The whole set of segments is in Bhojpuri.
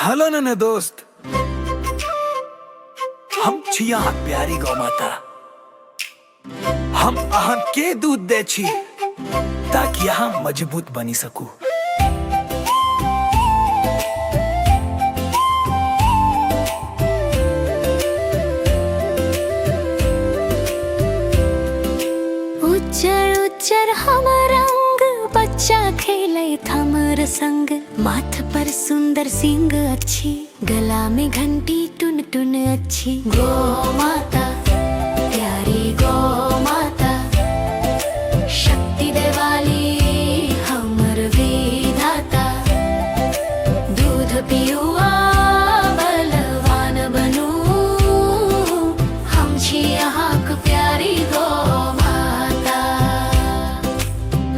हेलो नन्हे दोस्त, हम छिया प्यारी गौ माता। हम अहन के दूध दे छी ताकि यहाँ मजबूत बनी सकू। उच्चर उच्चर हम रंग, बच्चा खेले थमर संग। माथ पर सुंदर सिंग अच्छी, गला में घंटी टुन टुन अच्छी। गौ माता प्यारी गौ माता, शक्ति दे वाली हमर विधाता। दूध पियुआ बलवान बनू, हम छी अहाँक प्यारी गौ माता।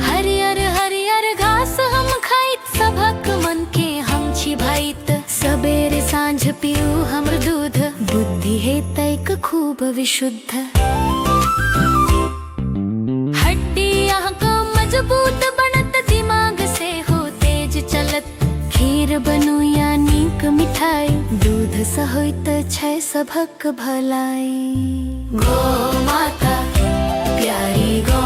हरियर हरियर घास हम खाइत, सभक मन के हम छी भाइत। सबेरे साँझ पियू हमर दूध, बुद्धि हेतैक खूब विशुद्ध। हड्डी अहाँक मजबूत बनत, दिमाग से हो तेज चलत। खीर बनू या नीक मिठाई, दूध सँ होइत छै सभक भलाई। गौ माता प्यारी गौ